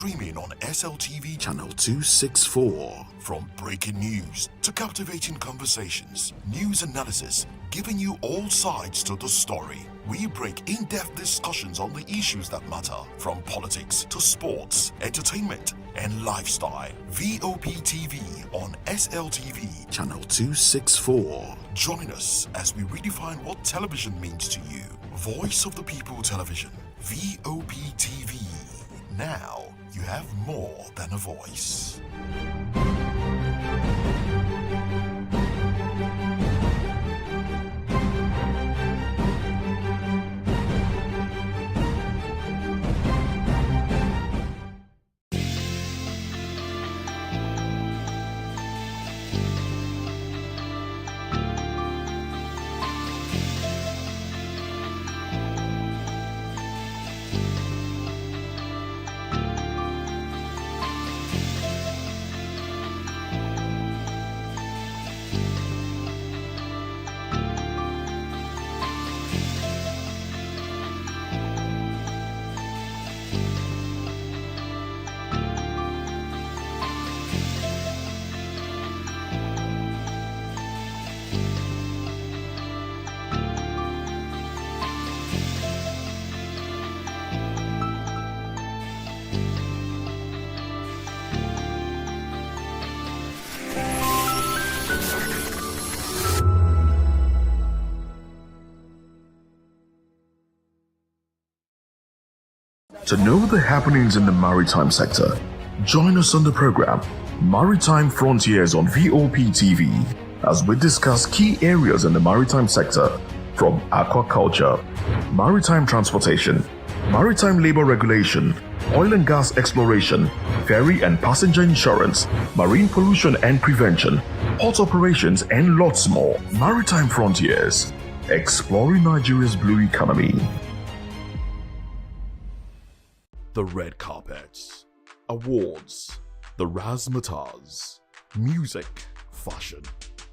Streaming on SLTV channel 264. From breaking news to captivating conversations, news analysis, giving you all sides to the story. We break in-depth discussions on the issues that matter, from politics to sports, entertainment, and lifestyle. VOP TV on SLTV channel 264. Join us as we redefine what television means to you. Voice of the People Television, VOP TV. Now you have more than a voice. To know the happenings in the maritime sector, join us on the program Maritime Frontiers on VOP TV as we discuss key areas in the maritime sector, from aquaculture, maritime transportation, maritime labor regulation, oil and gas exploration, ferry and passenger insurance, marine pollution and prevention, port operations, and lots more. Maritime Frontiers, exploring Nigeria's blue economy. The red carpets, awards, the razzmatazz, music, fashion,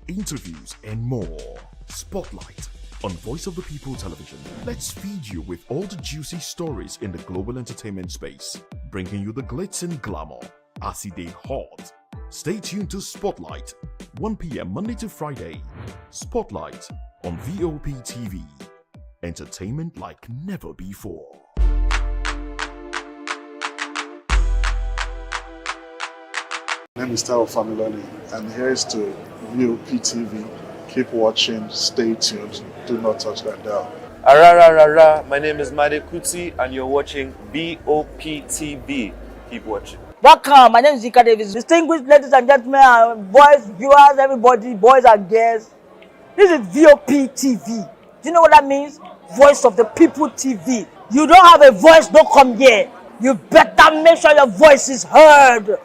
interviews, and more. Spotlight on Voice of the People Television. Let's feed you with all the juicy stories in the global entertainment space, bringing you the glitz and glamour as it is hot. Stay tuned to Spotlight, 1 p.m. Monday to Friday. Spotlight on VOP TV. Entertainment like never before. My name is Tiwa, and here is to VOP TV. Keep watching, stay tuned, do not touch that dial. My name is Made Kuti, and you're watching VOP TV. Keep watching. Welcome, my name is Zika Davis. Distinguished ladies and gentlemen, boys, viewers, everybody, boys and girls. This is VOP TV. Do you know what that means? Voice of the People TV. You don't have a voice, don't come here. You better make sure your voice is heard.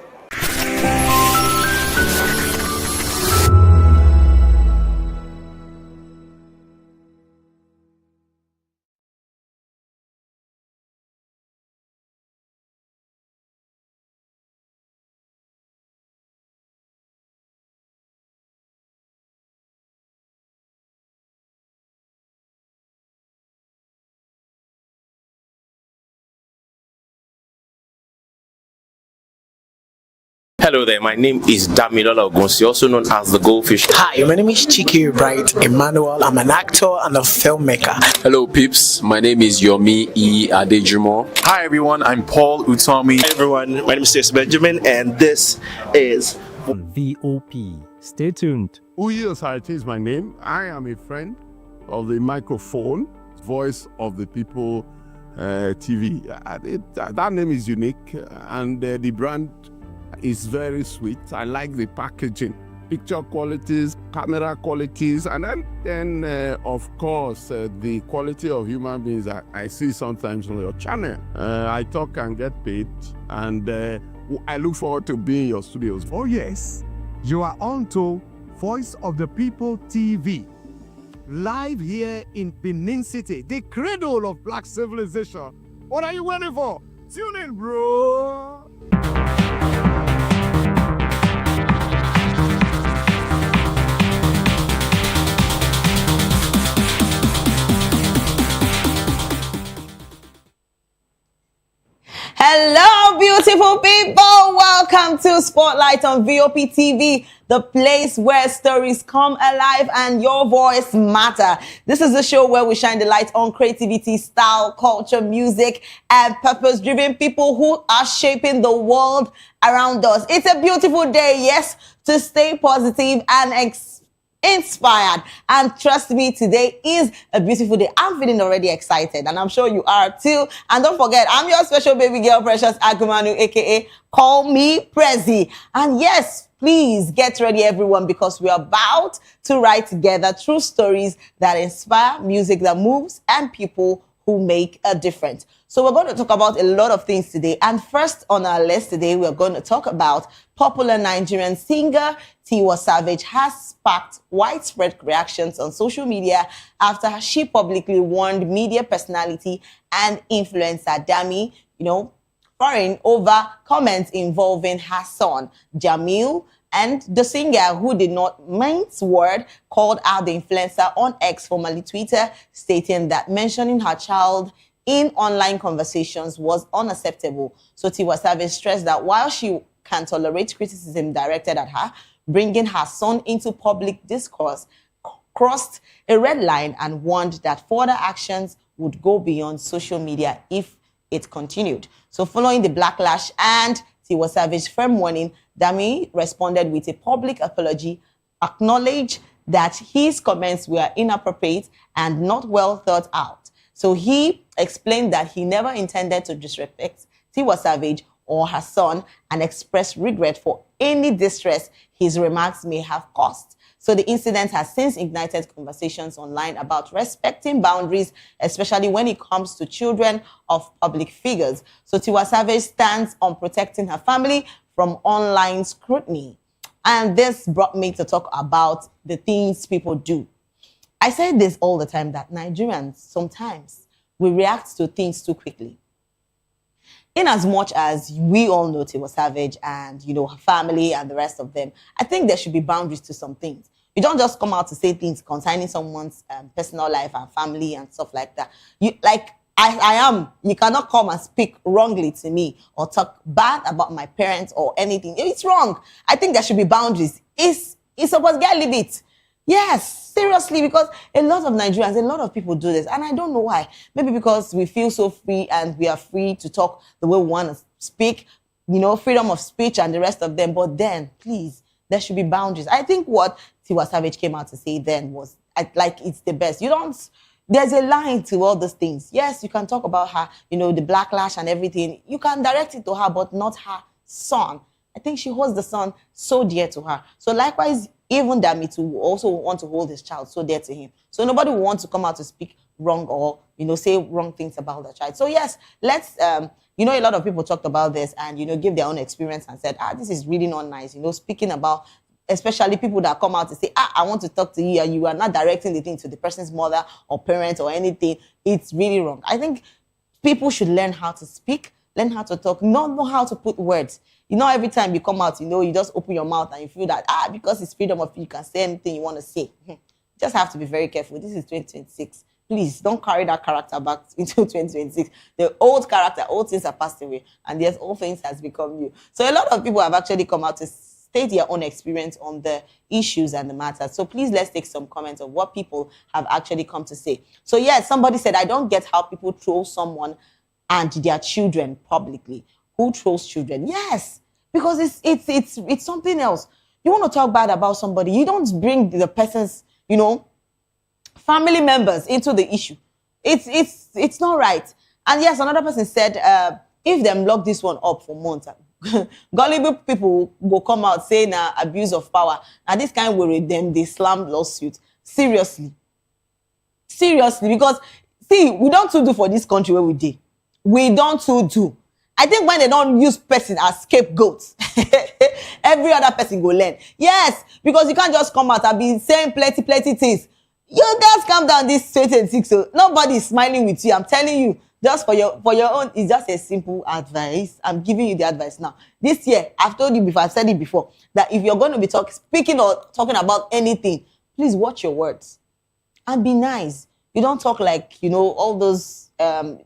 Hello there, my name is Damilola Ogunsi, also known as the Goldfish. Hi, my name is Chiki Bright Emmanuel. I'm an actor and a filmmaker. Hello peeps, my name is Yomi E. Adejumo. Hi everyone, I'm Paul Utomi. Hi everyone, my name is Stacey Benjamin, and this is VOP. Stay tuned. Uyi Osarate is my name. I am a friend of the microphone, Voice of the People TV. That name is unique, and the brand is very sweet. I like the packaging, picture qualities, camera qualities, and then of course, the quality of human beings that I see sometimes on your channel. I talk and get paid, and I look forward to being in your studios. Oh yes, you are on to Voice of the People TV, live here in Benin City, the cradle of black civilization. What are you waiting for? Tune in, bro. Hello, beautiful Welcome to Spotlight on VOP TV, the place where stories come alive and your voice matter. This is the show where we shine the light on creativity, style, culture, music, and purpose-driven people who are shaping the world around us. It's a beautiful day, yes, to stay positive and inspired. And trust me, today is a beautiful day. I'm feeling already excited, and I'm sure you are too. And don't forget, I'm your special baby girl, Precious Agumanu, aka Call Me Prezi. And yes, please get ready, everyone, because we're about to write together true stories that inspire, music that moves, and people who make a difference. So we're going to talk about a lot of things today. And first on our list today, we're going to talk about popular Nigerian singer Tiwa Savage has sparked widespread reactions on social media after she publicly warned media personality and influencer Dami, foreign over comments involving her son, Jamil, and the singer, who did not mince word, called out the influencer on X, formerly Twitter, stating that mentioning her child in online conversations was unacceptable. So Tiwa Savage stressed that while she can tolerate criticism directed at her, bringing her son into public discourse crossed a red line and warned that further actions would go beyond social media if it continued. So following the backlash and Tiwa Savage's firm warning, Dami responded with a public apology, acknowledged that his comments were inappropriate and not well thought out. So he explained that he never intended to disrespect Tiwa Savage or her son and expressed regret for any distress his remarks may have caused. So the incident has since ignited conversations online about respecting boundaries, especially when it comes to children of public figures. So Tiwa Savage stands on protecting her family from online scrutiny. And this brought me to talk about the things people do. I say this all the time, that Nigerians, sometimes we react to things too quickly. In as much as we all know Tiwa Savage and, her family and the rest of them, I think there should be boundaries to some things. You don't just come out to say things concerning someone's personal life and family and stuff like that. You cannot come and speak wrongly to me or talk bad about my parents or anything. It's wrong. I think there should be boundaries. It's supposed to get a limit. Yes, seriously, because a lot of Nigerians, a lot of people do this, and I don't know why. Maybe because we feel so free and we are free to talk the way we want to speak, freedom of speech and the rest of them. But then, please, there should be boundaries. I think what Tiwa Savage came out to say then was, it's the best. There's a line to all those things. Yes, you can talk about her, the backlash and everything. You can direct it to her, but not her son. I think she holds the son so dear to her. So likewise, even Dami too also want to hold his child so dear to him. So nobody will want to come out to speak wrong or, say wrong things about the child. So yes, let's, a lot of people talked about this and, give their own experience and said, this is really not nice. Speaking about, especially people that come out to say, I want to talk to you, and you are not directing the thing to the person's mother or parent or anything. It's really wrong. I think people should learn how to speak, learn how to talk, know how to put words. Every time you come out, you just open your mouth and you feel that, because it's freedom of speech, you can say anything you want to say. Just have to be very careful. This is 2026. Please don't carry that character back into 2026. The old character, old things are passed away, and yes, old things has become new. So a lot of people have actually come out to state their own experience on the issues and the matters. So please, let's take some comments of what people have actually come to say. So yes, somebody said, I don't get how people troll someone and their children publicly. Who trolls children? Yes, because it's something else. You want to talk bad about somebody, you don't bring the person's, family members into the issue. It's not right. And yes, another person said, if them lock this one up for months, gullible people will come out saying abuse of power. And this kind will read them, they slam lawsuit. Seriously, because see, we don't do for this country where we did. We don't do. I think when they don't use person as scapegoats, every other person go learn. Yes, because you can't just come out and be saying plenty things. You guys calm down this 2026. So nobody is smiling with you. I'm telling you, just for your own, it's just a simple advice. I'm giving you the advice now. This year, I've told you before, I've said it before, that if you're going to be speaking or talking about anything, please watch your words and be nice. You don't talk like, all those,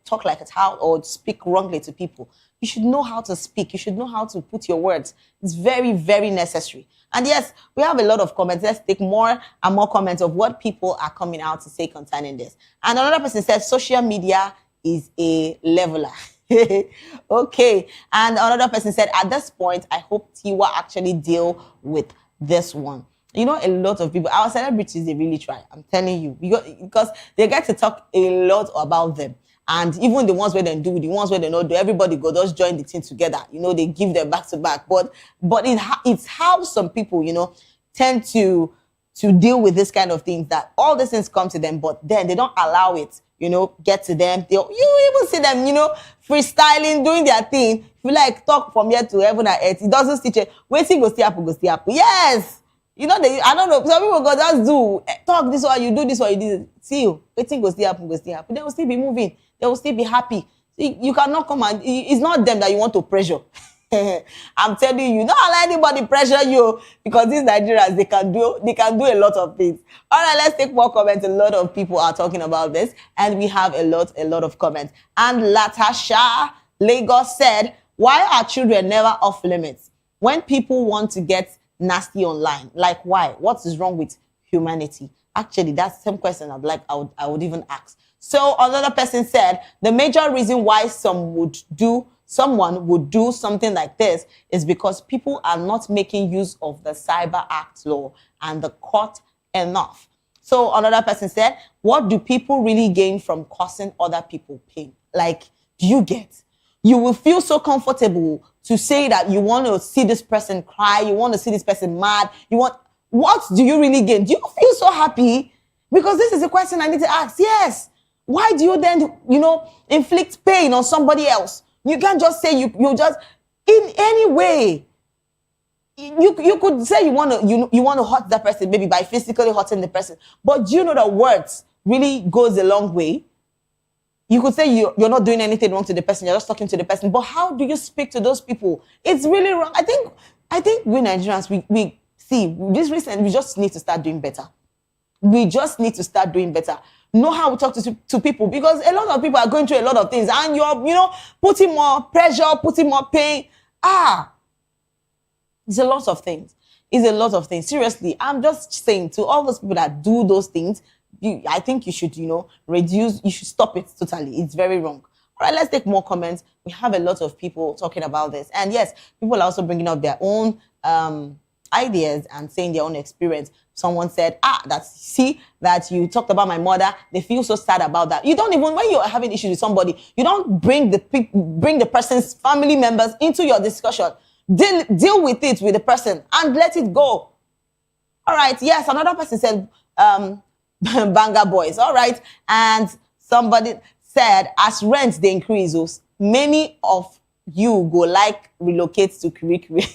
talk like a child or speak wrongly to people. you should know how to speak. You should know how to put your words. It's very, very necessary. And yes, we have a lot of comments. Let's take more and more comments of what people are coming out to say concerning this. And another person said, social media is a leveler. Okay. And another person said, at this point, I hope Tiwa actually deal with this one. You know, a lot of people, our celebrities, they really try. I'm telling you, because they get to talk a lot about them. And even the ones where they do, the ones where they don't do, everybody go just join the team together. You know, they give them back to back. But it's how some people, you know, tend to deal with this kind of things, that all these things come to them, but then they don't allow it, you know, get to them. You even see them, you know, freestyling, doing their thing. If you like talk from here to heaven and earth, it doesn't stitch it. Waiting go stay up, go stay up. Yes. You know, I don't know. Some people go just do talk this way, you do this way, you do this. See you. Waiting go stay up, go stay up. They will still be moving. They will still be happy. You cannot come and it's not them that you want to pressure. I'm telling you, not allow anybody pressure you, because these Nigerians, they can do a lot of things. All right, let's take more comments. A lot of people are talking about this, and we have a lot of comments. And Latasha Lagos said, why are children never off limits when people want to get nasty online? Like, why? What is wrong with humanity? Actually, that's the same question I would even ask. So another person said, the major reason why someone would do something like this is because people are not making use of the Cyber Act law and the court enough. So another person said, what do people really gain from causing other people pain? Like, do you get? You will feel so comfortable to say that you want to see this person cry, you want to see this person mad, what do you really gain? Do you feel so happy? Because this is a question I need to ask. Yes. Why do you then, you know, inflict pain on somebody else? You can't just say you just, in any way. You could say you want to hurt that person, maybe by physically hurting the person. But do you know that words really goes a long way? You could say you're not doing anything wrong to the person, you're just talking to the person. But how do you speak to those people? It's really wrong. I think we Nigerians, we see this recently, we just need to start doing better. We just need to start doing better. Know how we talk to people, because a lot of people are going through a lot of things, and you're, you know, putting more pressure, putting more pain. It's a lot of things. It's a lot of things. Seriously, I'm just saying to all those people that do those things, I think you should, you know, you should stop it totally. It's very wrong. All right, let's take more comments. We have a lot of people talking about this. And yes, people are also bringing up their own ideas and saying their own experience. Someone said, that you talked about my mother. They feel so sad about that. You don't even, when you're having issues with somebody, you don't bring the person's family members into your discussion. Deal with it with the person and let it go. All right. Yes. Another person said, Banga boys. All right. And somebody said, as rent they increase, many of you go like relocate to Kirikiri.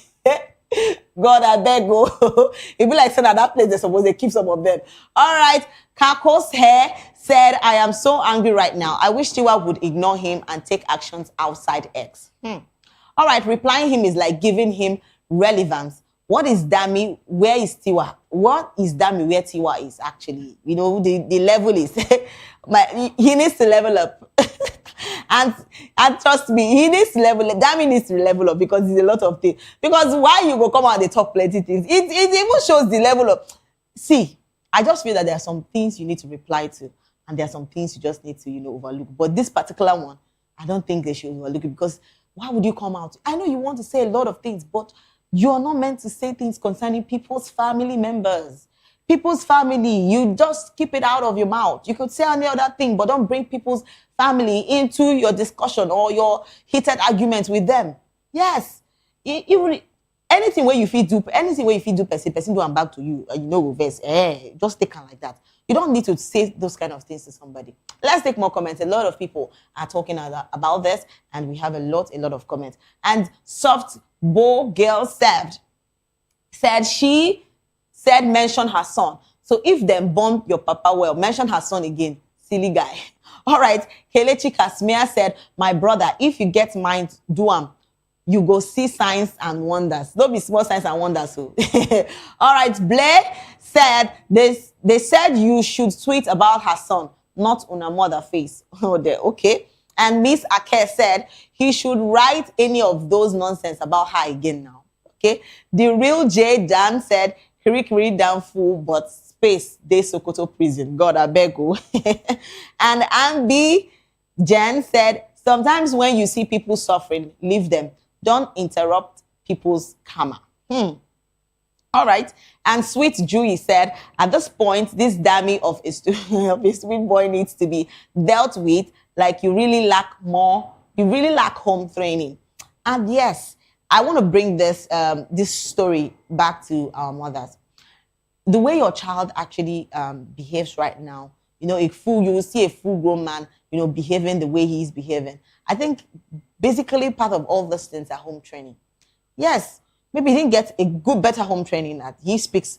God, I beg go. It be like saying at that place they're supposed to keep some of them. All right. Kako's hair said, I am so angry right now. I wish Tiwa would ignore him and take actions outside X. All right. Replying him is like giving him relevance. What is Dami? Where is Tiwa? What is Dami where Tiwa is actually? You know, the level is. He needs to level up. And trust me, he needs to level up. Dami needs to level up, because it's a lot of things. Because why you go come out and they talk plenty things, it even shows the level of. See, I just feel that there are some things you need to reply to, and there are some things you just need to, you know, overlook. But this particular one, I don't think they should overlook it, because why would you come out? I know you want to say a lot of things, but you're not meant to say things concerning people's family members. People's family, you just keep it out of your mouth. You could say any other thing, but don't bring people's family into your discussion or your heated arguments with them. Yes. Anything where you feel do person do and back to you, you know, verse, just take it like that. You don't need to say those kind of things to somebody. Let's take more comments. A lot of people are talking about this, and we have a lot of comments. And Soft Bow Girl said mention her son. So if them bomb your papa well, mention her son again. Silly guy. All right. Kelechi Kasmia said, my brother, if you get mind, do you go see signs and wonders. Don't be small signs and wonders. So. All right. Blair said, they said you should tweet about her son, not on a mother face. Oh, there. Okay. And Miss Ake said he should write any of those nonsense about her again now. Okay. The real J Dan said, Hiri down full, but space, they Sokoto prison. God, I beg you. And Ambi Jen said, sometimes when you see people suffering, leave them. Don't interrupt people's karma. All right. And Sweet Julie said, at this point, this dummy of a sweet boy needs to be dealt with like you really lack home training. And yes, I want to bring this story back to our mothers. The way your child actually behaves right now, you will see a full-grown man, behaving the way he's behaving. I think basically part of all these things are home training. Yes, maybe he didn't get a better home training that he speaks,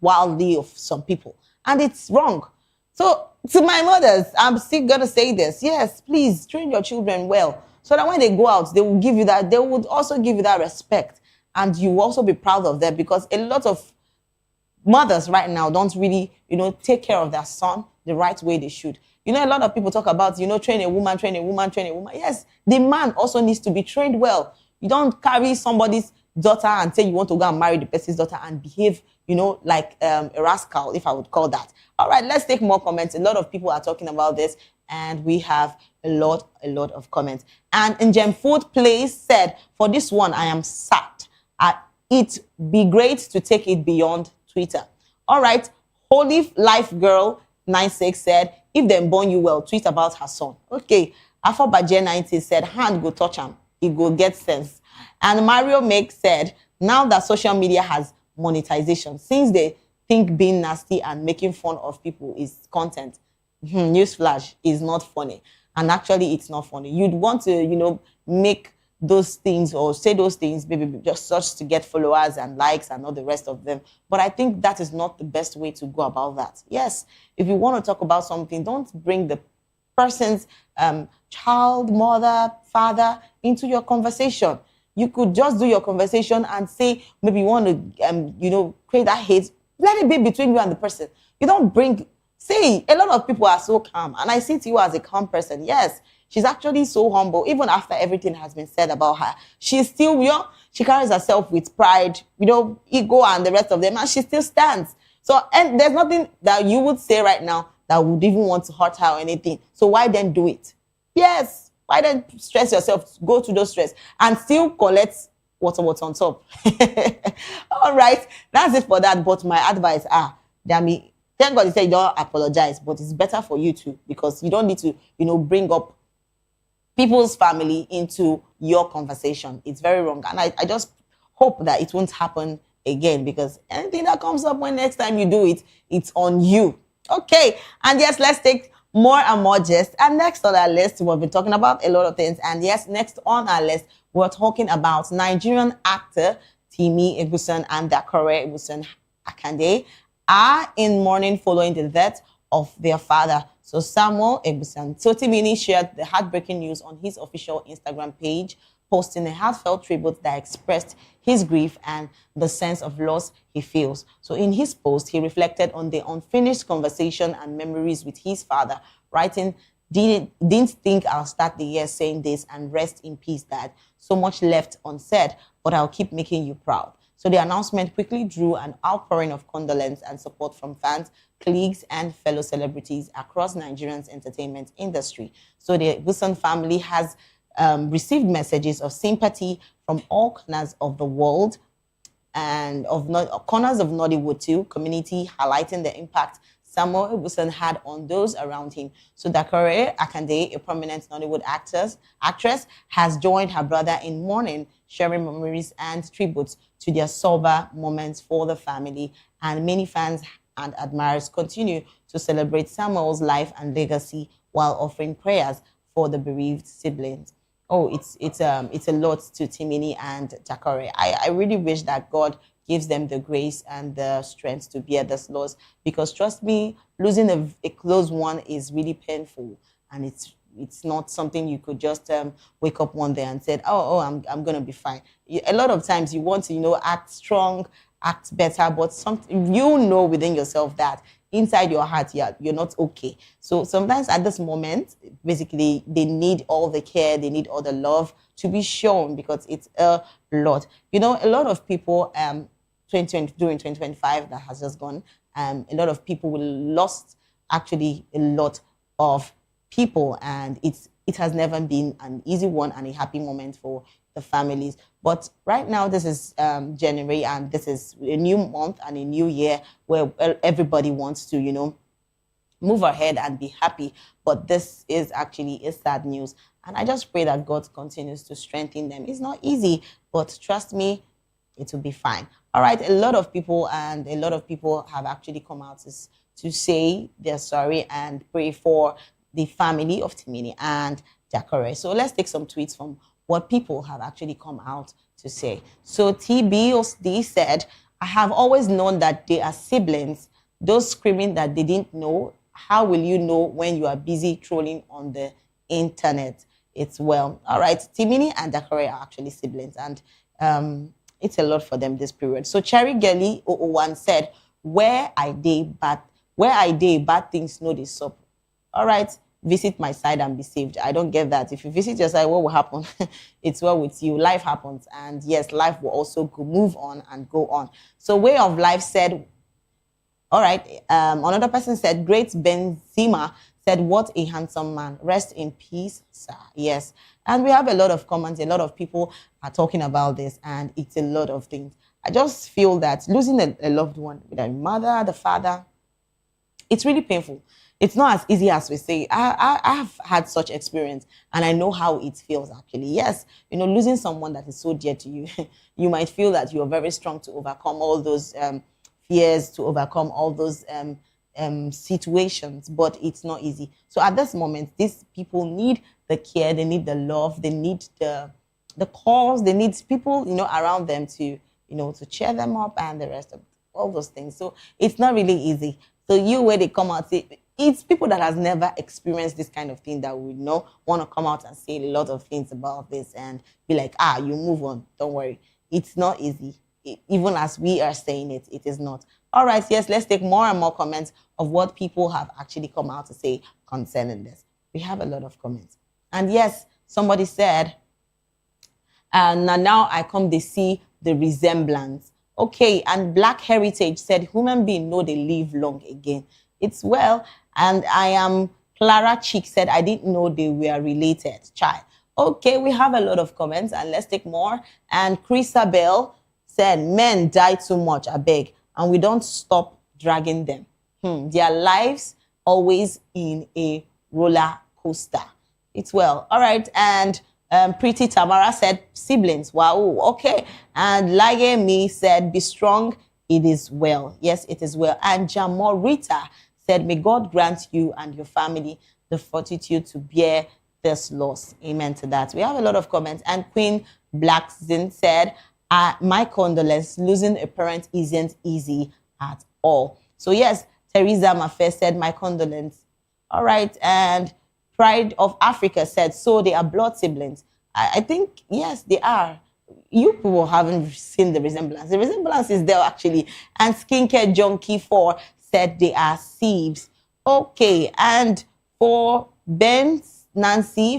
wildly of some people. And it's wrong. So to my mothers, I'm still going to say this. Yes, please train your children well. So that when they go out, they will give you that, they would also give you that respect. And you will also be proud of them, because a lot of mothers right now don't really, take care of their son the right way they should. A lot of people talk about, train a woman, train a woman, train a woman. Yes, the man also needs to be trained well. You don't carry somebody's daughter and say you want to go and marry the person's daughter and behave, like a rascal, if I would call that. All right, let's take more comments. A lot of people are talking about this, and we have a lot of comments. And Njem Food Place said, for this one, I am sad. It be great to take it beyond Twitter. All right, Holy Life Girl 96 said, if them born you well, tweet about her son. Okay, Afobaje 90 said, hand go touch him, he go get sense. And Mario Make said, now that social media has monetization, since they think being nasty and making fun of people is content, newsflash, is not funny. And actually, it's not funny. You'd want to, make those things or say those things, maybe just such to get followers and likes and all the rest of them. But I think that is not the best way to go about that. Yes, if you want to talk about something, don't bring the person's child, mother, father into your conversation. You could just do your conversation and say, maybe you want to, create that hate. Let it be between you and the person. You don't bring, see, a lot of people are so calm. And I see Tiwa as a calm person. Yes, she's actually so humble. Even after everything has been said about her, she's still, she carries herself with pride, ego and the rest of them, and she still stands. So, and there's nothing that you would say right now that would even want to hurt her or anything. So why then do it? Yes. Why then stress yourself, go through those stress, and still collect what's on top? All right, that's it for that. But my advice, Dami, thank God you said you don't apologize, but it's better for you too, because you don't need to, bring up people's family into your conversation. It's very wrong. And I just hope that it won't happen again, because anything that comes up when next time you do it, it's on you. Okay, and yes, let's take more and more gist. And next on our list, we've been talking about a lot of things. And yes, next on our list, we're talking about Nigerian actor Timi Eguson and Dakore Eguson Akande are in mourning following the death of their father, so Samuel Eguson. So Timini shared the heartbreaking news on his official Instagram page, posting a heartfelt tribute that expressed his grief and the sense of loss he feels. So in his post, he reflected on the unfinished conversation and memories with his father, writing, didn't think I'll start the year saying this, and rest in peace, Dad. So much left unsaid, but I'll keep making you proud. So the announcement quickly drew an outpouring of condolence and support from fans, colleagues, and fellow celebrities across Nigeria's entertainment industry. So the Eguson family has received messages of sympathy from all corners of the world and corners of Nollywood too, community, highlighting the impact Samuel Eguson had on those around him. So Dakore Akande, a prominent Nollywood actress, has joined her brother in mourning, sharing memories and tributes to their sober moments for the family. And many fans and admirers continue to celebrate Samuel's life and legacy while offering prayers for the bereaved siblings. Oh, it's a lot to Timini and Dakore. I really wish that God gives them the grace and the strength to bear this loss, because trust me, losing a close one is really painful, and it's not something you could just wake up one day and say, I'm gonna be fine. A lot of times you want to act strong act better, but something you know within yourself that inside your heart you're not okay. So sometimes at this moment, basically they need all the care, they need all the love to be shown, because it's a lot. You know, a lot of people 2020 during 2025 that has just gone, a lot of people will lost actually a lot of people, and it has never been an easy one and a happy moment for the families. But right now, this is January, and this is a new month and a new year where everybody wants to, you know, move ahead and be happy. But this is actually a sad news. And I just pray that God continues to strengthen them. It's not easy, but trust me, it will be fine. All right, a lot of people have actually come out to say they're sorry and pray for the family of Timini and Jacare. So let's take some tweets from what people have actually come out to say. So TBOD said, I have always known that they are siblings. Those screaming that they didn't know, how will you know when you are busy trolling on the internet? It's well. All right, Timini and Jacare are actually siblings, and it's a lot for them this period. So Cherry Gelly 001 said, where I day bad things no they sup. All right, visit my side and be saved. I don't get that. If you visit your side, what will happen? It's well with you. Life happens. And yes, life will also move on and go on. So Way of Life said, all right, another person said, Great Benzema said, what a handsome man. Rest in peace, sir. Yes. And we have a lot of comments. A lot of people are talking about this, and it's a lot of things. I just feel that losing a loved one, the mother, the father, it's really painful. It's not as easy as we say. I have had such experience, and I know how it feels actually. Yes, you know, losing someone that is so dear to you, you might feel that you are very strong to overcome all those fears, to overcome all those situations, but it's not easy. So at this moment, these people need the care, they need the love, they need the calls, they need people, you know, around them to, you know, to cheer them up and the rest of all those things. So it's not really easy. So you, where they come out, it's people that has never experienced this kind of thing that would know want to come out and say a lot of things about this and be like, you move on, don't worry. It's not easy. Even as we are saying it, it is not. All right, yes, let's take more and more comments of what people have actually come out to say concerning this. We have a lot of comments. And yes, somebody said, and now I come to see the resemblance. Okay, and Black Heritage said, human being know they live long again. It's well. And I am Clara Chick said, I didn't know they were related. Child. Okay, we have a lot of comments, and let's take more. And Chrisabel said, men die too much, I beg, and we don't stop dragging them. Their lives always in a roller coaster. It's well. All right, and Pretty Tamara said, siblings. Wow, okay. And Lage Me said, be strong. It is well. Yes, it is well. And Jamorita said, may God grant you and your family the fortitude to bear this loss. Amen to that. We have a lot of comments. And Queen Blackzin said, my condolences, losing a parent isn't easy at all. So yes, Teresa Mafe said, my condolences. All right, and Pride of Africa said, so they are blood siblings. I think, yes, they are. You people haven't seen the resemblance. The resemblance is there actually. And Skincare Junkie 4 said they are sieves. Okay, and for Nancy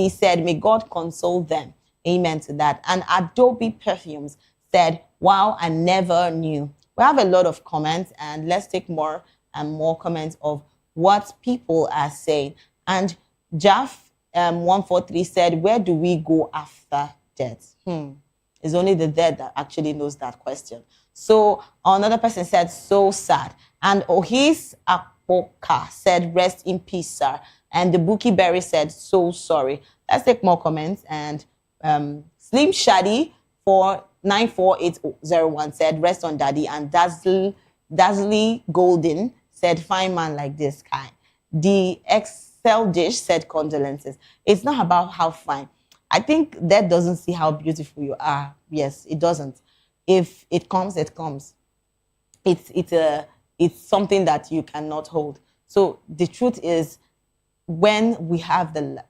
said, may God console them. Amen to that. And Adobe Perfumes said, wow, I never knew. We have a lot of comments, and let's take more and more comments of what people are saying. And Jaff 143 said, where do we go after death? It's only the dead that actually knows that question. So another person said, so sad. And Ohis Apoka said, rest in peace, sir. And the Bookie Berry said, so sorry. Let's take more comments. And Slim Shady for 94801 said, rest on daddy. And Dazzly Golden said, fine man like this kind. The Excel Dish said, condolences. It's not about how fine. I think that doesn't see how beautiful you are. Yes, it doesn't. If it comes, it comes. It's something that you cannot hold. So the truth is, when we have the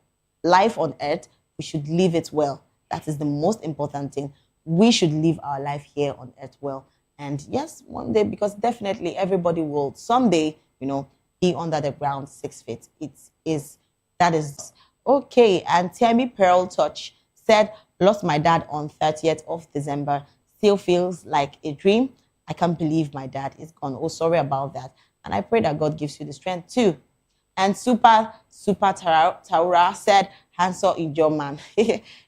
life on earth, we should live it well. That is the most important thing. we should live our life here on earth well. And yes, one day, because definitely everybody will someday, be under the ground 6 feet. That is okay. And Tammy Pearl Touch said, lost my dad on 30th of December. Still feels like a dream. I can't believe my dad is gone. Oh, sorry about that. And I pray that God gives you the strength too. And Super Taura said, Hansel in your man.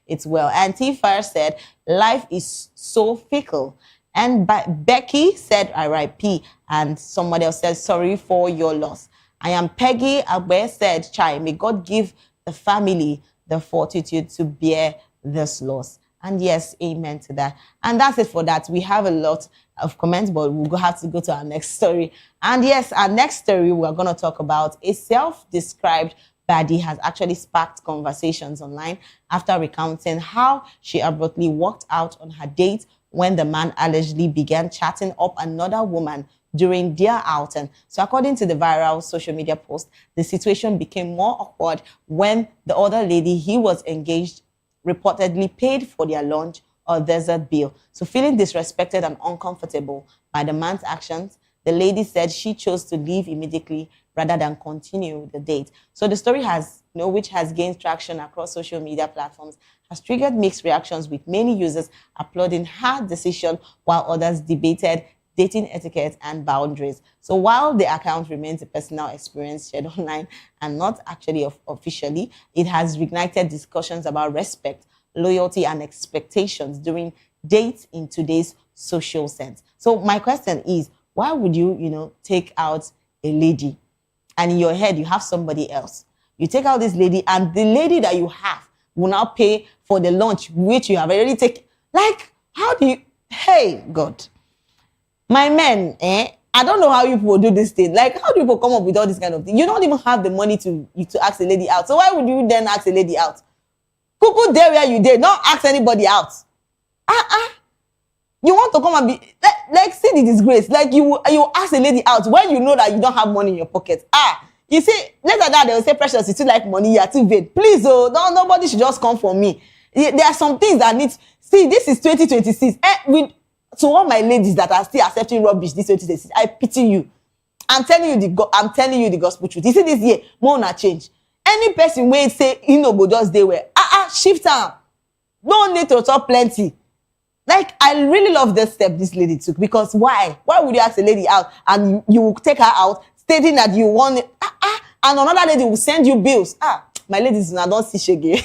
It's well. And Tifa said, life is so fickle. And Becky said, RIP. And somebody else said, sorry for your loss. I am Peggy Agbe said, Chai, may God give the family the fortitude to bear this loss. And yes, amen to that. And that's it for that. We have a lot of comments, but we'll have to go to our next story. And yes, our next story, we're going to talk about a self-described baddie has actually sparked conversations online after recounting how she abruptly walked out on her date when the man allegedly began chatting up another woman during their outing. So according to the viral social media post, the situation became more awkward when the other lady he was engaged reportedly paid for their lunch or dessert bill. So feeling disrespected and uncomfortable by the man's actions, the lady said she chose to leave immediately rather than continue the date. So the story has, which has gained traction across social media platforms, has triggered mixed reactions, with many users applauding her decision while others debated dating etiquette and boundaries. So while the account remains a personal experience shared online and not actually officially, it has reignited discussions about respect, loyalty, and expectations during dates in today's social sense. So my question is, why would you, take out a lady and in your head you have somebody else? You take out this lady and the lady that you have will now pay for the lunch which you have already taken. Like, how do you... Hey, God. My men, I don't know how you people do this thing. Like, how do people come up with all this kind of thing? You don't even have the money to ask a lady out. So why would you then ask a lady out? Cuckoo there where you did, not ask anybody out. You want to come and be like see the disgrace. Like you ask a lady out when you know that you don't have money in your pocket. You see, later that they will say, Precious, you still like money, you are too vain. Please, nobody should just come for me. There are some things that need. See, this is 2026. To all my ladies that are still accepting rubbish this 2026, I pity you. I'm telling you the gospel truth. You see, this year, more na change. Any person wey say go just dey where shift am. No need to talk plenty. Like, I really love this step this lady took, because why? Why would you ask a lady out and you will take her out stating that you want it, and another lady will send you bills? My ladies, I don't see shege.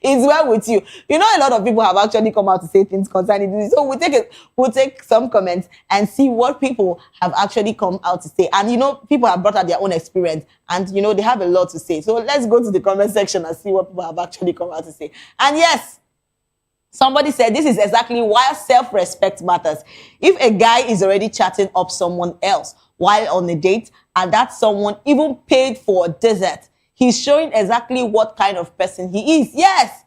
It's well with you. A lot of people have actually come out to say things concerning this. So we'll take some comments and see what people have actually come out to say. And people have brought out their own experience, and they have a lot to say. So let's go to the comment section and see what people have actually come out to say. And yes, somebody said this is exactly why self-respect matters. If a guy is already chatting up someone else while on a date, and that someone even paid for a dessert, he's showing exactly what kind of person he is. Yes.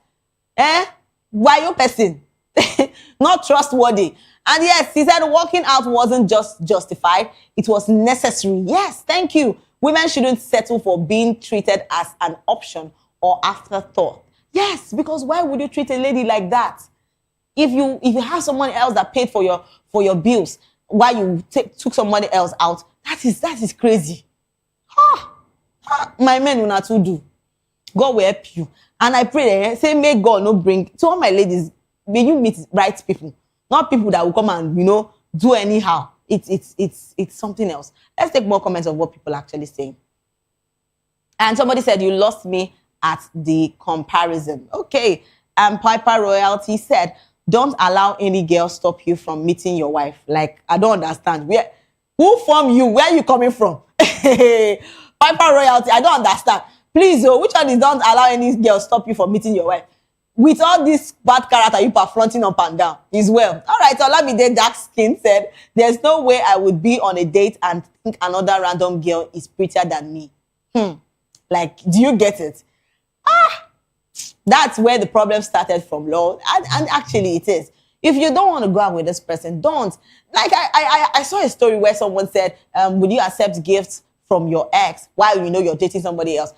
Why your person? Not trustworthy. And yes, he said walking out wasn't just justified. It was necessary. Yes, thank you. Women shouldn't settle for being treated as an option or afterthought. Yes, because why would you treat a lady like that? If you have someone else that paid for your bills while you took somebody else out, that is crazy. My men will not do. God will help you. And I pray, say, may God not bring, to all my ladies, may you meet right people. Not people that will come and, do anyhow. It's something else. Let's take more comments of what people are actually saying. And somebody said, you lost me at the comparison. Okay. And Piper Royalty said, don't allow any girl stop you from meeting your wife. Like, I don't understand. Who from you? Where are you coming from? Piper Royalty, I don't understand. Please, which one is don't allow any girl stop you from meeting your wife? With all this bad character you are fronting up and down, is well. All right, Olamide Dark Skin said, there's no way I would be on a date and think another random girl is prettier than me. Like, do you get it? That's where the problem started from, Lord. And actually it is. If you don't want to go out with this person, don't. Like, I saw a story where someone said, would you accept gifts from your ex while you're dating somebody else?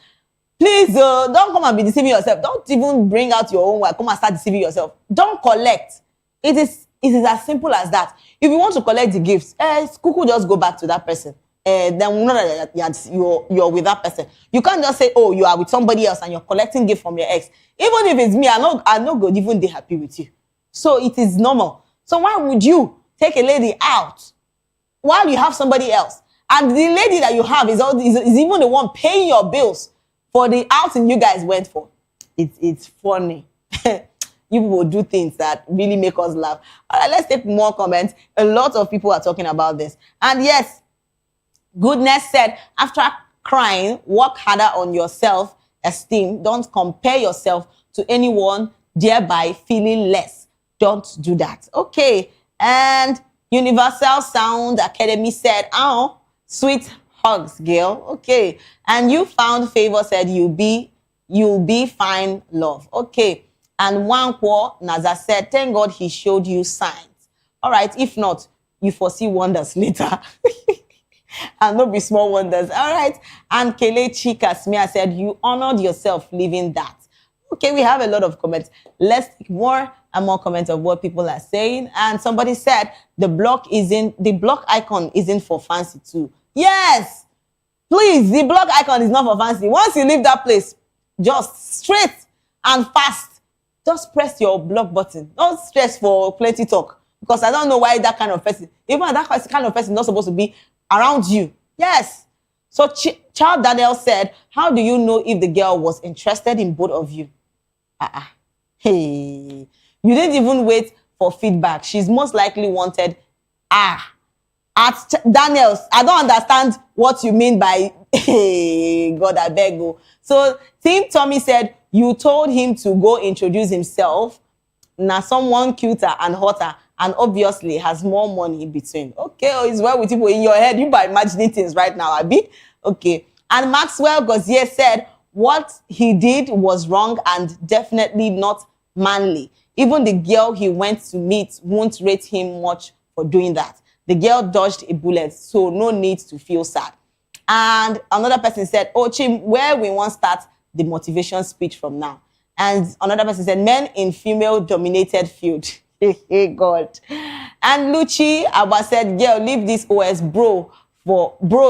Please, don't come and be deceiving yourself. Don't even bring out your own wife. Come and start deceiving yourself. Don't collect. It is as simple as that. If you want to collect the gifts, Kuku just go back to that person. Then we know that you're with that person. You can't just say, oh, you are with somebody else and you're collecting gift from your ex. Even if it's me, I'm not good, even they happy with you. So it is normal. So why would you take a lady out while you have somebody else? And the lady that you have is even the one paying your bills for the outing you guys went for. It's funny. You will do things that really make us laugh. All right, let's take more comments. A lot of people are talking about this. And yes, Goodness said, after crying, work harder on your self-esteem. Don't compare yourself to anyone, thereby feeling less. Don't do that. Okay. And Universal Sound Academy said, oh, sweet hugs, girl. Okay. And You Found Favor said, you'll be fine, love. Okay. And Wankwo Naza said, thank God he showed you signs. All right. If not, you foresee wonders later. And not be small wonders. All right. And Kelechi Kasmia said, you honored yourself living that. Okay, we have a lot of comments. Let's take more and more comments of what people are saying. And somebody said, the block icon isn't for fancy too. Yes, please, the block icon is not for fancy. Once you leave that place, just straight and fast, just press your block button. Don't stress for plenty talk. Because I don't know why that kind of person, even that kind of person is not supposed to be around you. Yes. So Charles Daniel said, how do you know if the girl was interested in both of you? Hey, you didn't even wait for feedback. She's most likely wanted. At Daniels, I don't understand what you mean by, hey, God, I beg you. So Tim Tommy said, you told him to go introduce himself. Now someone cuter and hotter and obviously has more money in between. Okay, it's well with you in your head. You by imagining things right now, Abi. Okay. And Maxwell Gozier said, what he did was wrong and definitely not manly. Even the girl he went to meet won't rate him much for doing that. The girl dodged a bullet, so no need to feel sad. And another person said, oh, Chim, where we want start the motivation speech from now. And another person said, men in female-dominated field. Hey, God. And Luchi Abba said, girl, leave this OS, bro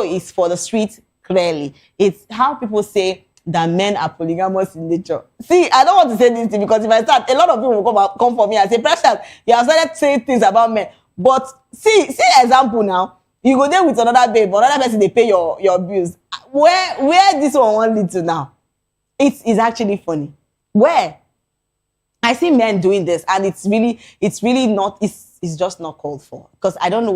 is for the street, clearly. It's how people say that men are polygamous in nature. See, I don't want to say this thing because if I start, a lot of people will come for me and say, Precious, you have started saying things about men. But see example now. You go there with another babe, another person, they pay your bills. Where this one won't lead to now? It's actually funny. Where? I see men doing this, and it's really not, it's just not called for. Because I don't know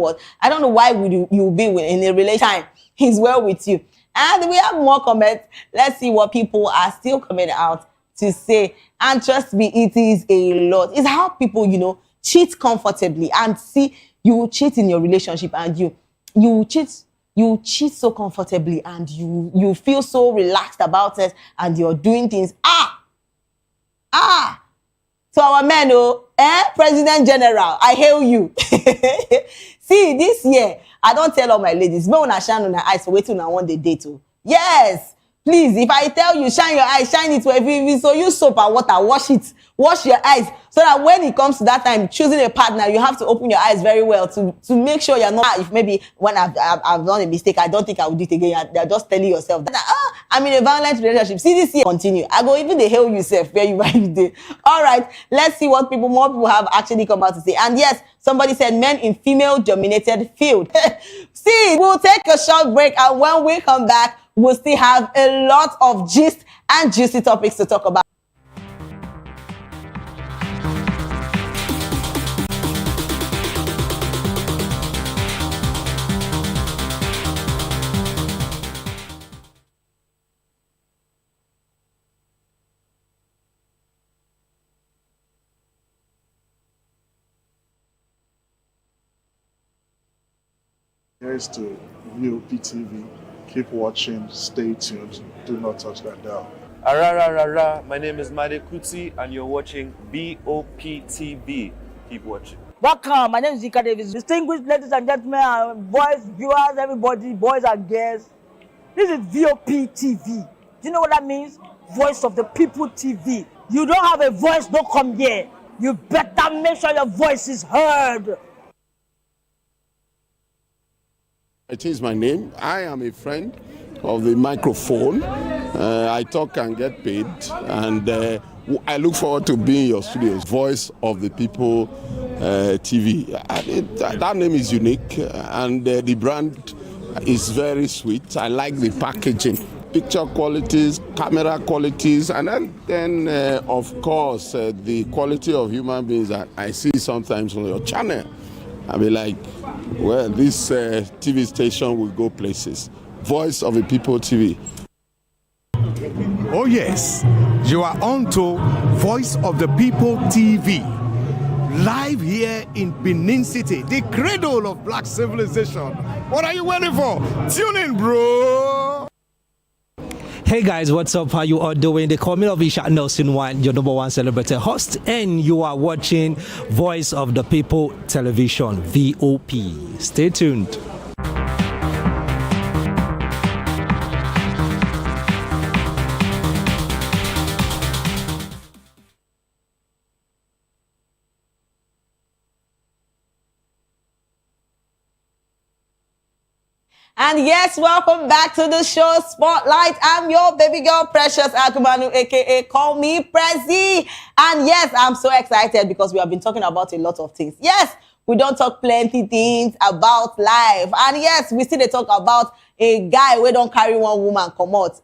why would you be in a relationship. He's well with you. And we have more comments. Let's see what people are still coming out to say. And trust me, it is a lot. It's how people, cheat comfortably. And see, you cheat in your relationship and you cheat so comfortably and you feel so relaxed about it and you're doing things. To our men, President General, I hail you. See, this year, I don't tell all my ladies, but when I shine on the eyes for waiting on one day too. Yes, please, if I tell you, shine your eyes, shine it wherever you so use soap and water, wash your eyes, so that when it comes to that time, choosing a partner, you have to open your eyes very well to make sure you're not, if maybe when I've done a mistake, I don't think I will do it again, you're just telling yourself that, I'm in a violent relationship. See, this year, continue. I go even the hell yourself where you might be. All right, let's see what more people have actually come out to say. And yes, somebody said men in female-dominated field. See, we'll take a short break, and when we come back, we'll still have a lot of gist and juicy topics to talk about. Here's to view PTV. Keep watching, stay tuned, do not touch that dial. My name is Made Kuti and you're watching BOPTV. Keep watching. Welcome, my name is Zika Davis. Distinguished ladies and gentlemen, boys, viewers, everybody, boys and girls. This is VOP TV. Do you know what that means? Voice of the People TV. You don't have a voice, don't come here. You better make sure your voice is heard. It is my name. I am a friend of the microphone. I talk and get paid, and I look forward to being in your studios. Voice of the People TV. That name is unique, and the brand is very sweet. I like the packaging, picture qualities, camera qualities, and then of course, the quality of human beings that I see sometimes on your channel. I'll be like, well, this TV station will go places. Voice of the People TV. Oh yes, you are on to Voice of the People TV. Live here in Benin City, the cradle of black civilization. What are you waiting for? Tune in, bro. Hey guys, what's up? How you all doing? They call me Lovisha Nelson One, your number one celebrity host, and you are watching Voice of the People Television, VOP. Stay tuned. And yes, welcome back to the show Spotlight. I'm your baby girl, Precious Akumanu, aka Call Me Prezi. And yes, I'm so excited because we have been talking about a lot of things. Yes, we don't talk plenty things about life. And yes, we still talk about a guy who don't carry one woman come out.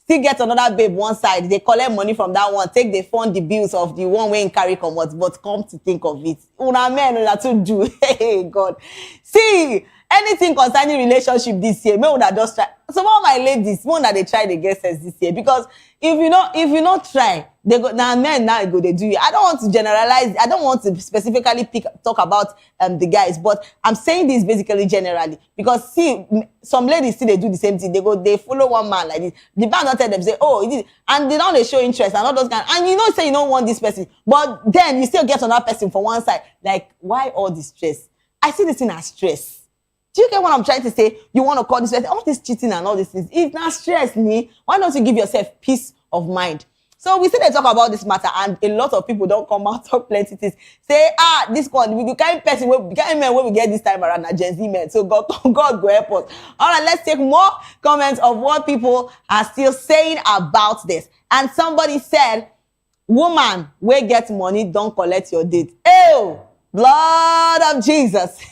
Still get another babe one side. They collect money from that one, take they fund the bills of the one wey carry come out. But come to think of it, una men una to do. Hey God, see. Anything concerning relationship this year, may una just try. Some of my ladies, more that they try to get sex this year, because if you not try, they go now men now go they do it. I don't want to generalize. I don't want to specifically talk about the guys, but I'm saying this basically generally because see, some ladies still they do the same thing. They follow one man like this. The man not tell them say, oh, it is, and they don't show interest and all those kind. And you know say you don't want this person, but then you still get another person for one side. Like why all this stress? I see this thing as stress. Do you get what I'm trying to say? You want to call this person, all this cheating and all these things. It's not stress, me. Why don't you give yourself peace of mind? So we still talk about this matter, and a lot of people don't come out talk plenty things. Say, this one, the kind of person, the kind of men where we get this time around are Gen Z men. So God go help us. All right, let's take more comments of what people are still saying about this. And somebody said, woman, where get money, don't collect your date. Ew, blood of Jesus.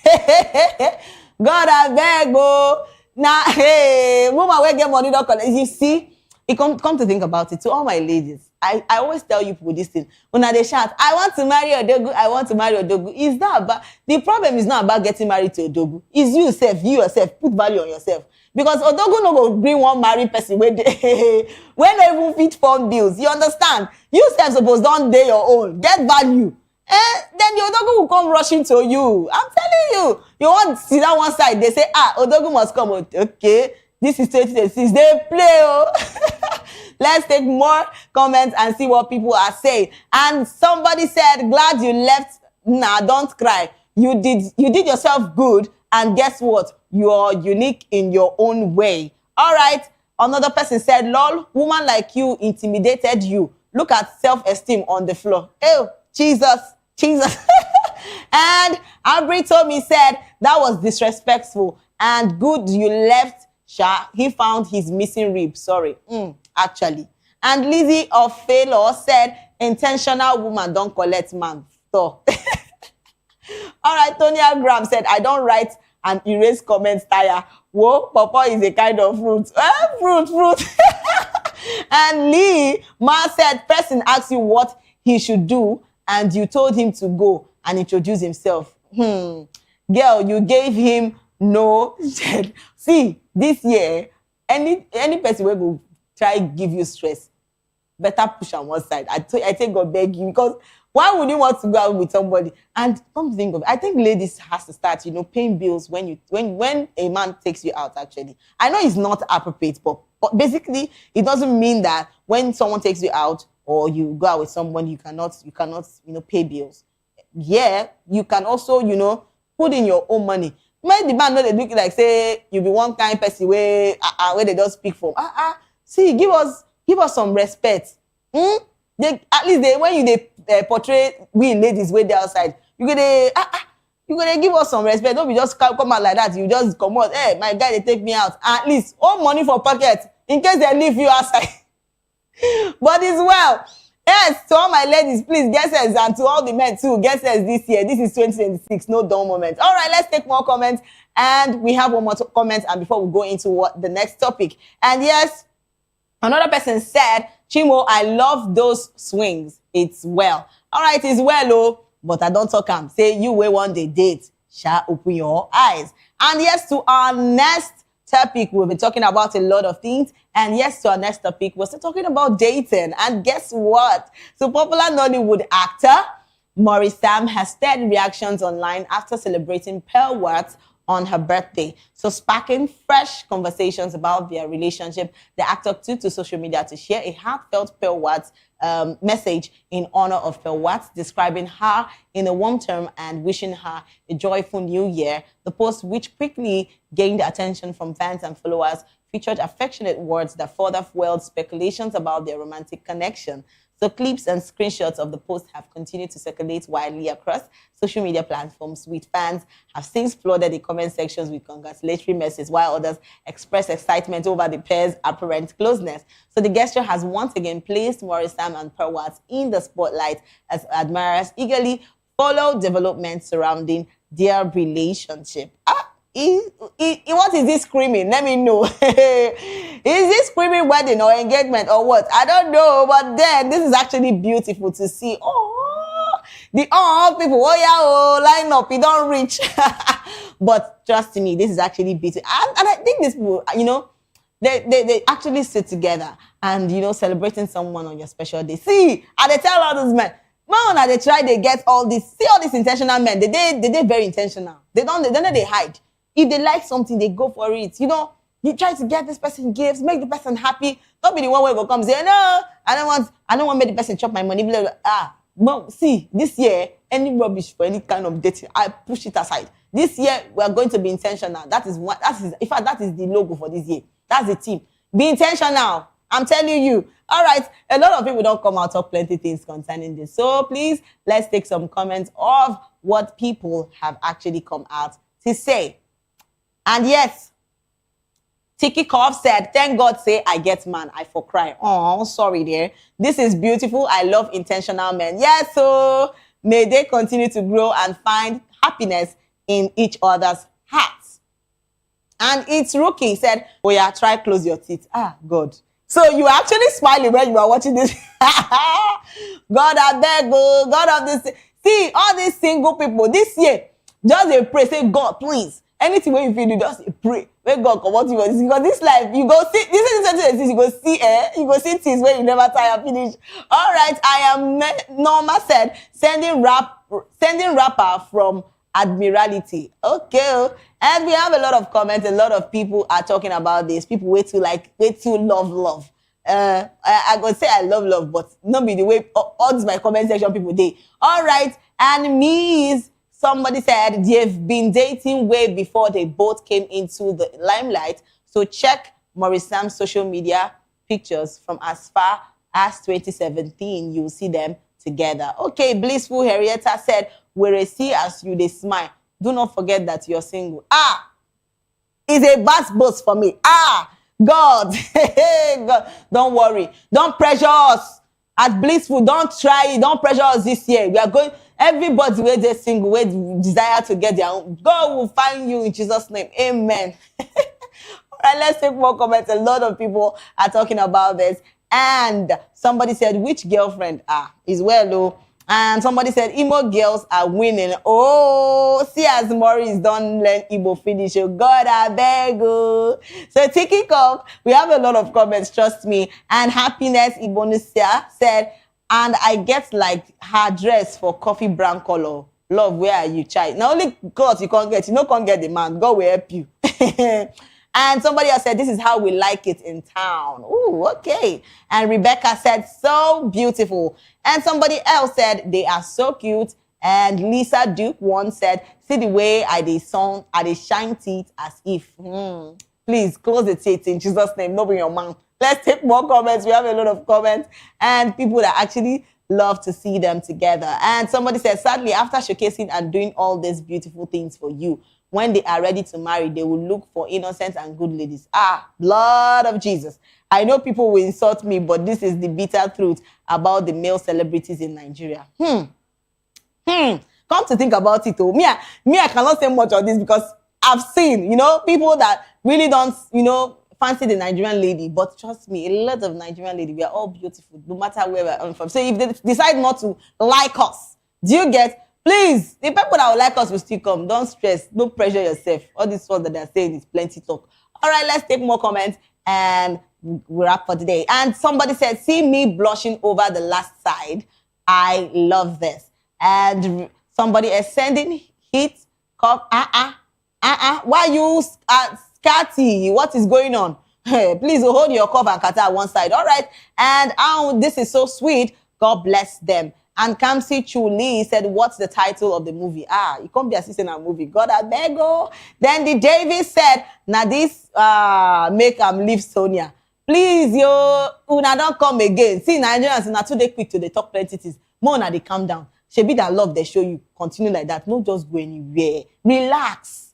God, I beg, go. Now, hey, woman, where get money, don't collect. You see, it come to think about it. To all my ladies, I always tell you people this thing. When they shout, I want to marry Odogu, I want to marry Odogu. Is that about, the problem is not about getting married to Odogu. It's you yourself, put value on yourself. Because Odogu no go bring one married person where they not even fit phone bills. You understand? You self suppose don't day your own. Get value. Then the Odogu will come rushing to you. I'm telling you. You want to sit down one side, they say, Odogu must come. Okay, this is 2026. They play, oh. Let's take more comments and see what people are saying. And somebody said, glad you left. Nah, don't cry. You did yourself good. And guess what? You are unique in your own way. All right. Another person said, lol, woman like you intimidated you. Look at self-esteem on the floor. Ew, Jesus. And Aubrey told me, said, that was disrespectful. And good you left, Sha. He found his missing rib. Sorry. Actually. And Lizzie of Failure said, intentional woman don't collect man. So. All right, Tonya Graham said, I don't write and erase comments tire. Whoa, pawpaw is a kind of fruit. Fruit. And Lee Ma said, person asked you what he should do, and you told him to go and introduce himself. Girl, you gave him no. See, this year, any person will go try give you stress, better push on one side. I think God beg you, because why would you want to go out with somebody? And come to think of it, I think ladies has to start, paying bills when a man takes you out. Actually, I know it's not appropriate, but basically, it doesn't mean that when someone takes you out or you go out with someone, you cannot, pay bills. Yeah, you can also, put in your own money. Make the man know they look like say you be one kind person where they don't speak for. See, give us some respect. at least when you portray we ladies way there outside, you gonna give us some respect. Don't be just come out like that. You just come out, hey, my guy, they take me out. At least all money for pocket in case they leave you outside. But it's well. Yes, to all my ladies, please get sense, and to all the men too, get sense this year. This is 2026, no dull moment. All right, let's take more comments, and we have one more comment. And before we go into the next topic, and yes, another person said, Chimo, I love those swings. It's well. All right, it's well, oh, but I don't talk am. Say you will one day date. Shall open your eyes. And yes, to our next topic, we'll be talking about a lot of things. And yes, to our next topic, we're still talking about dating. And guess what? So popular Nollywood actor Maurice Sam has stirred reactions online after celebrating Pearl Watts on her birthday. So sparking fresh conversations about their relationship, the actor took to social media to share a heartfelt Pearl Watts message in honor of Pearl Watts, describing her in a warm term and wishing her a joyful new year. The post, which quickly gained attention from fans and followers, featured affectionate words that further fueled speculations about their romantic connection. So clips and screenshots of the post have continued to circulate widely across social media platforms, with fans have since flooded the comment sections with congratulatory messages, while others express excitement over the pair's apparent closeness. So the gesture has once again placed Maurice Sam and Pearl Watts in the spotlight as admirers eagerly follow developments surrounding their relationship. What is this screaming? Let me know. Is this screaming wedding or engagement or what? I don't know, but then this is actually beautiful to see. Oh, the people, oh yeah, oh, line up, you don't reach. But trust me, this is actually beautiful. And I think this will, they actually sit together and, celebrating someone on your special day. See, and they tell all those men, man, they try, they get all this, see all these intentional men, they very intentional. They don't they hide. If they like something, they go for it. They try to get this person gifts, make the person happy. Don't be the one where go come say, no, I don't want to make the person chop my money. Blah, blah. Mom, see, this year, any rubbish for any kind of dating, I push it aside. This year, we are going to be intentional. In fact, that is the logo for this year. That's the team. Be intentional. I'm telling you. All right. A lot of people don't come out of plenty things concerning this. So please, let's take some comments of what people have actually come out to say. And yes, Tiki Kov said, thank God say I get man, I for cry. Oh, sorry there. This is beautiful. I love intentional men. Yes, so may they continue to grow and find happiness in each other's hearts. And it's Rookie said, oh yeah, try close your teeth. Ah, God. So you were actually smiling when you were watching this. God, I beg, oh, God of this. See, all these single people this year, just pray, say, God, please. Anything when you feel, you just pray. When God come out to you, because this life, you go see, this is you go see, you go see things where you never tire finish. All right, I am Norma said, sending rapper from Admiralty. Okay, and we have a lot of comments. A lot of people are talking about this. People way too love. I go say I love, but not be the way all this my comment section people dey. All right, and somebody said they've been dating way before they both came into the limelight. So check Maurice Sam's social media pictures from as far as 2017. You'll see them together. Okay, Blissful Henrietta said, where I see as you they smile. Do not forget that you're single. It's a bad boss for me. God. God. Don't worry. Don't pressure us. At Blissful, don't try it. Don't pressure us this year. We are going... Everybody where they're single, where desire to get their own, God will find you in Jesus' name. Amen. All right, let's take more comments. A lot of people are talking about this. And somebody said, which girlfriend? Is well, though. And somebody said, Imo girls are winning. Oh, see as Maurice don't learn Igbo finish. Oh, God, I beg you. So, Tiki Kok, we have a lot of comments, trust me. And Happiness Ibonusia said, and I get like her dress for coffee brown color. Love, where are you, child? Now only God you can't get. You can't get the man. God will help you. And somebody else said, this is how we like it in town. Ooh, okay. And Rebecca said, so beautiful. And somebody else said, they are so cute. And Lisa Duke once said, see the way I shine teeth as if. Please close the teeth in Jesus' name. Don't bring your mouth. Let's take more comments. We have a lot of comments and people that actually love to see them together. And somebody said, sadly, after showcasing and doing all these beautiful things for you, when they are ready to marry, they will look for innocent and good ladies. Blood of Jesus. I know people will insult me, but this is the bitter truth about the male celebrities in Nigeria. Come to think about it, me, I cannot say much on this because I've seen, people that really don't, fancy the Nigerian lady. But trust me, a lot of Nigerian lady, we are all beautiful, no matter where we're from. So if they decide not to like us, do you get? Please, the people that will like us will still come. Don't stress. Don't pressure yourself. All this one that they're saying is plenty talk. All right, let's take more comments and we're up for today. And somebody said, see me blushing over the last side. I love this. And somebody is sending heat. Why you scatty? What is going on? Please hold your cough and kata at one side. All right. And this is so sweet. God bless them. And Kamsi Chuli said, what's the title of the movie? You can't be assisting a movie. God, I beg you. Then the Davis said, now this make leave Sonia. Please, una don't come again. See, Nigerians, na too they quick to the talk plenty things. More na they calm down. Shebi that love they show you. Continue like that. No just go anywhere. Relax.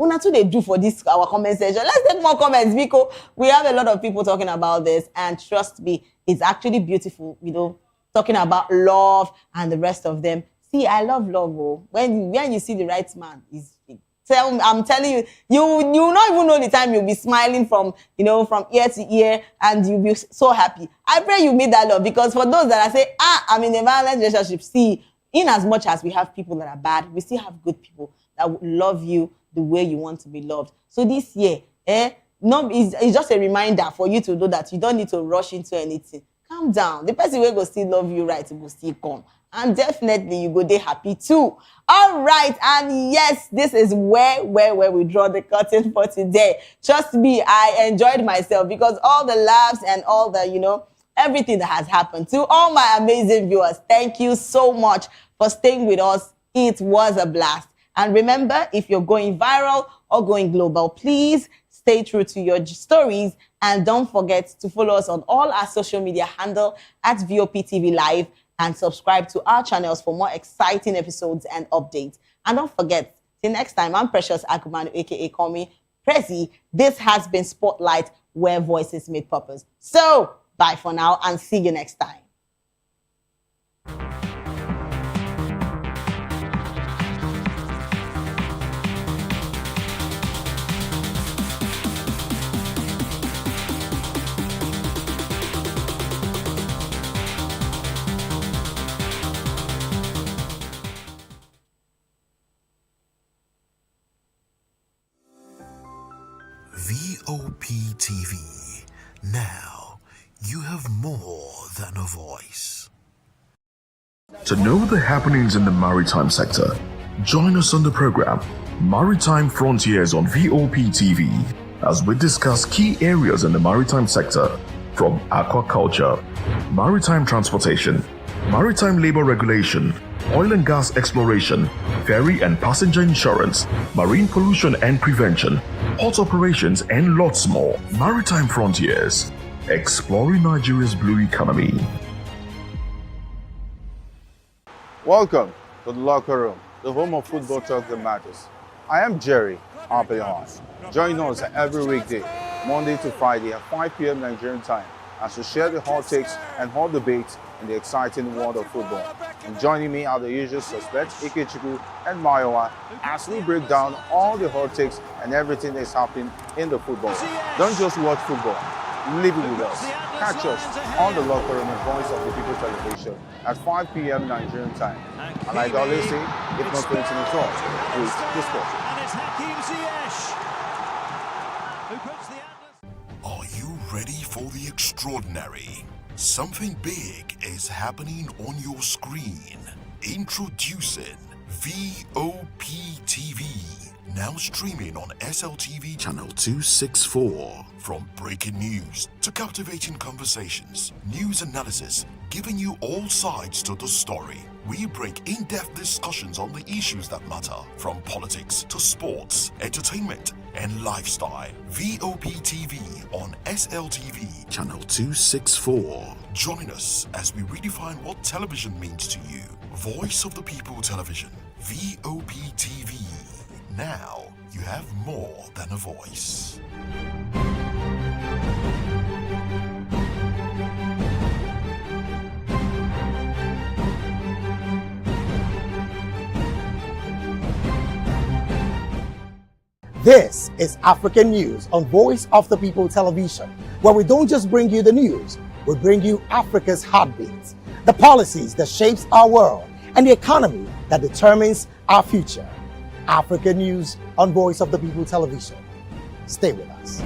Una too they do for this our comment section. Let's take more comments because we have a lot of people talking about this. And trust me, it's actually beautiful, talking about love and the rest of them. See, I love love. When you see the right man, I'm telling you, you not even know the time you'll be smiling from ear to ear and you'll be so happy. I pray you meet that love because for those that I say, I'm in a violent relationship, see, in as much as we have people that are bad, we still have good people that will love you the way you want to be loved. So this year, it's just a reminder for you to know that you don't need to rush into anything. Calm down. The person will go still love you right, will still come. And definitely you go there happy too. All right. And yes, this is where we draw the curtain for today. Trust me, I enjoyed myself because all the laughs and all the, everything that has happened. To all my amazing viewers, thank you so much for staying with us. It was a blast. And remember, if you're going viral or going global, please stay true to your stories. And don't forget to follow us on all our social media handle at VOPTV Live and subscribe to our channels for more exciting episodes and updates. And don't forget, till next time, I'm Precious Agumanu, aka Call Me Prezi. This has been Spotlight, where voices meet purpose. So, bye for now and see you next time. VOP TV. Now, you have more than a voice. To know the happenings in the maritime sector, join us on the program Maritime Frontiers on VOP TV as we discuss key areas in the maritime sector from aquaculture, maritime transportation, maritime labor regulation, oil and gas exploration, ferry and passenger insurance, marine pollution and prevention, port operations, and lots more. Maritime Frontiers, exploring Nigeria's blue economy. Welcome to the locker room, the home of football talk that matters. I am Jerry Arpeon. Join us every weekday, Monday to Friday at 5 p.m. Nigerian time, as we share the hot takes and hot debates in the exciting world of football. And joining me are the usual suspects, Ikechukwu and Mayowa, as we break down all the hot takes and everything that's happening in the football. Don't just watch football, live it with us. Catch us on the locker room and Voice of the People television at 5 p.m. Nigerian time. And like I always say, if not playing at all, please discuss. And it's Hakim Ziyech, who puts the Atlas. Are you ready for the extraordinary? Something big is happening on your screen. Introducing VOP TV. Now streaming on SLTV channel 264. From breaking news to captivating conversations, news analysis, giving you all sides to the story. We break in-depth discussions on the issues that matter, from politics to sports, entertainment, and lifestyle. VOP TV on SLTV channel 264. Join us as we redefine what television means to you. Voice of the People Television, VOP TV. Now you have more than a voice. This is African News on Voice of the People Television, where we don't just bring you the news, we bring you Africa's heartbeats, the policies that shapes our world, and the economy that determines our future. African News on Voice of the People Television. Stay with us.